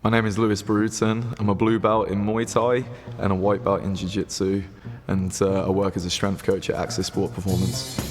My name is Bruton. I'm a blue belt in Muay Thai and a white belt in jiu-jitsu, and I work as a strength coach at Access Sport Performance.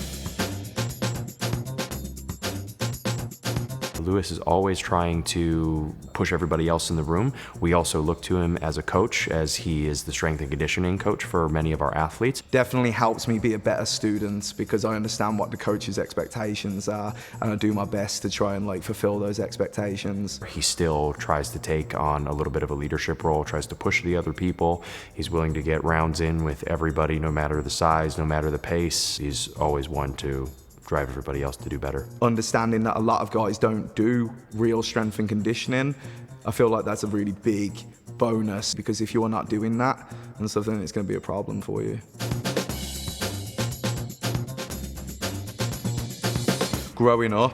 Lewis is always trying to push everybody else in the room. We also look to him as a coach, as he is the strength and conditioning coach for many of our athletes. Definitely helps me be a better student because I understand what the coach's expectations are, and I do my best to try and fulfill those expectations. He still tries to take on a little bit of a leadership role, tries to push the other people. He's willing to get rounds in with everybody, no matter the size, no matter the pace. He's always one to drive everybody else to do better. Understanding that a lot of guys don't do real strength and conditioning, I feel like that's a really big bonus, because if you're not doing that and stuff, then it's going to be a problem for you. Growing up,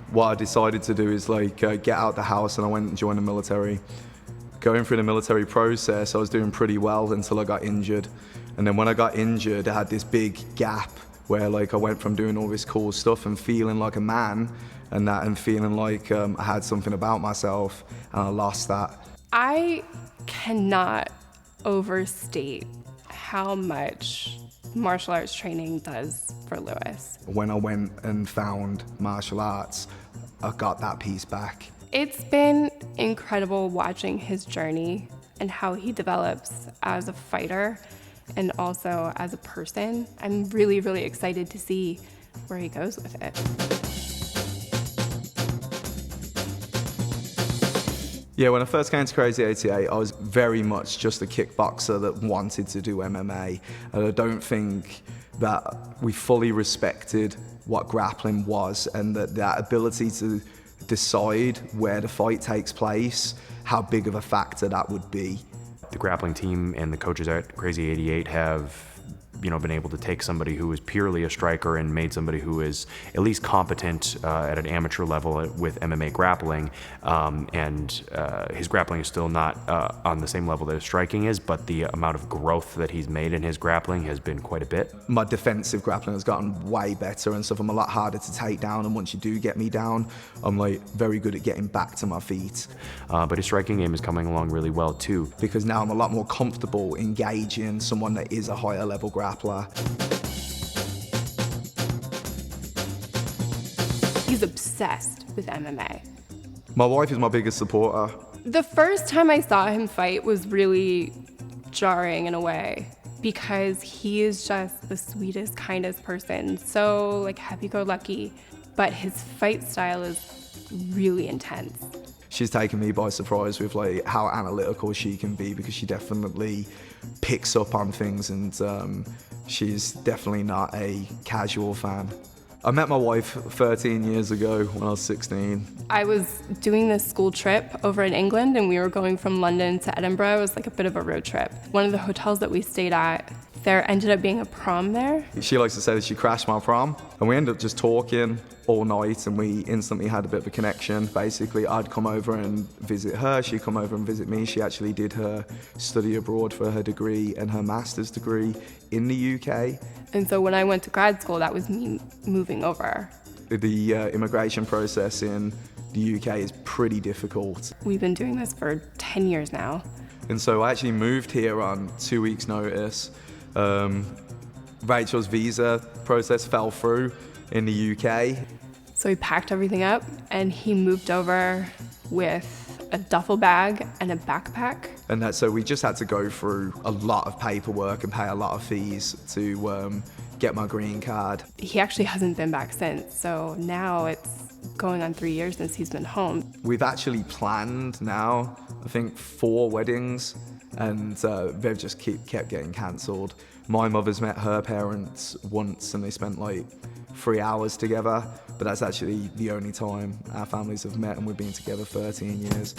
what I decided to do is get out the house, and I went and joined the military. Going through the military process, I was doing pretty well until I got injured. And then when I got injured, I had this big gap where I went from doing all this cool stuff and feeling like a man and feeling like I had something about myself, and I lost that. I cannot overstate how much martial arts training does for Lewis. When I went and found martial arts, I got that piece back. It's been incredible watching his journey and how he develops as a fighter and also as a person. I'm really, really excited to see where he goes with it. Yeah, when I first came to Crazy 88, I was very much just a kickboxer that wanted to do MMA. And I don't think that we fully respected what grappling was, and that ability to decide where the fight takes place, how big of a factor that would be. The grappling team and the coaches at Crazy 88 have been able to take somebody who is purely a striker and made somebody who is at least competent at an amateur level with MMA grappling, and his grappling is still not on the same level that his striking is, but the amount of growth that he's made in his grappling has been quite a bit. My defensive grappling has gotten way better and stuff. I'm a lot harder to take down, and once you do get me down, I'm very good at getting back to my feet. But his striking game is coming along really well too. Because now I'm a lot more comfortable engaging someone that is a higher level grappler. He's obsessed with MMA. My wife is my biggest supporter. The first time I saw him fight was really jarring in a way, because he is just the sweetest, kindest person, so happy-go-lucky, but his fight style is really intense. She's taken me by surprise with how analytical she can be, because she definitely picks up on things, and she's definitely not a casual fan. I met my wife 13 years ago when I was 16. I was doing this school trip over in England, and we were going from London to Edinburgh. It was a bit of a road trip. One of the hotels that we stayed at, there ended up being a prom there. She likes to say that she crashed my prom, and we ended up just talking all night, and we instantly had a bit of a connection. Basically, I'd come over and visit her, she'd come over and visit me. She actually did her study abroad for her degree and her master's degree in the UK. And so when I went to grad school, that was me moving over. The immigration process in the UK is pretty difficult. We've been doing this for 10 years now. And so I actually moved here on 2 weeks' notice. Rachel's visa process fell through in the UK. So he packed everything up and he moved over with a duffel bag and a backpack. And so we just had to go through a lot of paperwork and pay a lot of fees to get my green card. He actually hasn't been back since, so now it's going on 3 years since he's been home. We've actually planned now, I think, 4 weddings, and they've just kept getting cancelled. My mother's met her parents once, and they spent 3 hours together, but that's actually the only time our families have met, and we've been together 13 years.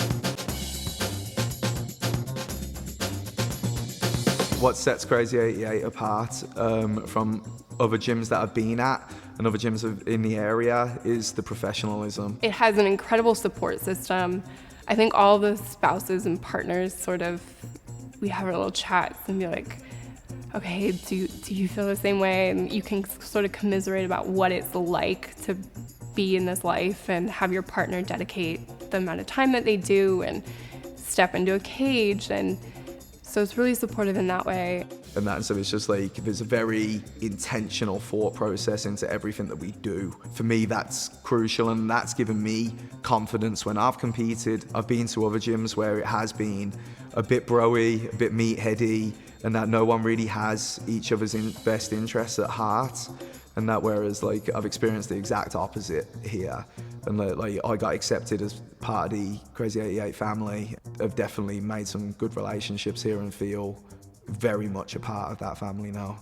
What sets Crazy 88 apart from other gyms that I've been at and other gyms in the area is the professionalism. It has an incredible support system. I think all the spouses and partners we have our little chats and be like, okay, do you feel the same way? And you can sort of commiserate about what it's like to be in this life and have your partner dedicate the amount of time that they do. And step into a cage. And so it's really supportive in that way. And so it's just like, there's a very intentional thought process into everything that we do. For me, that's crucial, and that's given me confidence when I've competed. I've been to other gyms where it has been a bit broy, a bit meatheady, and that no one really has each other's best interests at heart. And that whereas like I've experienced the exact opposite here. And like I got accepted as part of the Crazy 88 family. I've definitely made some good relationships here and feel very much a part of that family now.